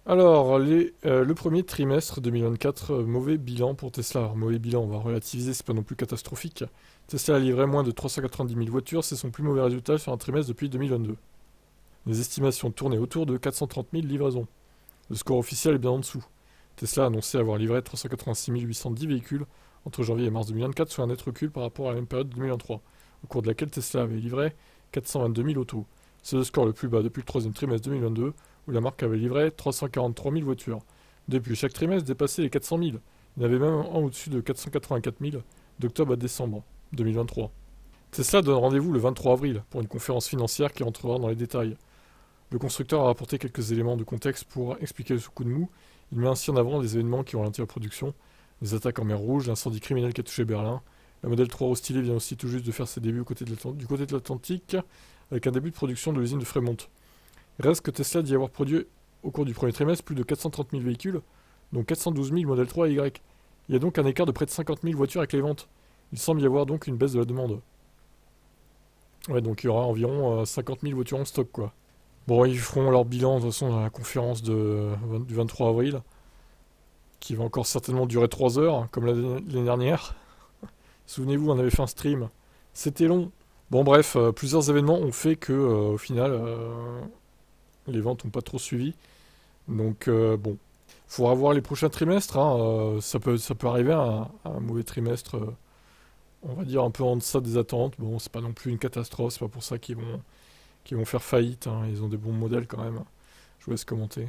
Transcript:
Alors, le premier trimestre 2024, mauvais bilan pour Tesla. Alors, mauvais bilan, on va relativiser, c'est pas non plus catastrophique. Tesla a livré moins de 390 000 voitures, c'est son plus mauvais résultat sur un trimestre depuis 2022. Les estimations tournaient autour de 430 000 livraisons. Le score officiel est bien en dessous. Tesla a annoncé avoir livré 386 810 véhicules entre janvier et mars 2024, soit un net recul par rapport à la même période de 2023, au cours de laquelle Tesla avait livré 422 000 autos. C'est le score le plus bas depuis le troisième trimestre 2022, où la marque avait livré 343 000 voitures. Depuis, chaque trimestre dépassait les 400 000. Il y en avait même un au-dessus de 484 000 d'octobre à décembre 2023. Tesla donne rendez-vous le 23 avril pour une conférence financière qui rentrera dans les détails. Le constructeur a rapporté quelques éléments de contexte pour expliquer ce coup de mou. Il met ainsi en avant des événements qui ont ralenti la production, les attaques en mer Rouge, l'incendie criminel qui a touché Berlin. La Model 3 Rostylé vient aussi tout juste de faire ses débuts du côté de l'Atlantique, avec un début de production de l'usine de Fremont. Il reste que Tesla dit avoir produit au cours du premier trimestre plus de 430 000 véhicules, dont 412 000 Model 3 et Y. Il y a donc un écart de près de 50 000 voitures avec les ventes. Il semble y avoir donc une baisse de la demande. Ouais, donc il y aura environ 50 000 voitures en stock, quoi. Bon, ils feront leur bilan de toute façon à la conférence du 23 avril, qui va encore certainement durer 3 heures, hein, comme l'année dernière. Souvenez-vous, on avait fait un stream. C'était long. Bon, bref, plusieurs événements ont fait que, au final, les ventes n'ont pas trop suivi. Donc, bon, faudra voir les prochains trimestres, hein, ça peut arriver à un mauvais trimestre, on va dire un peu en deçà des attentes. Bon, c'est pas non plus une catastrophe, c'est pas pour ça qu'ils vont faire faillite, hein. Ils ont des bons modèles quand même. Je vous laisse commenter.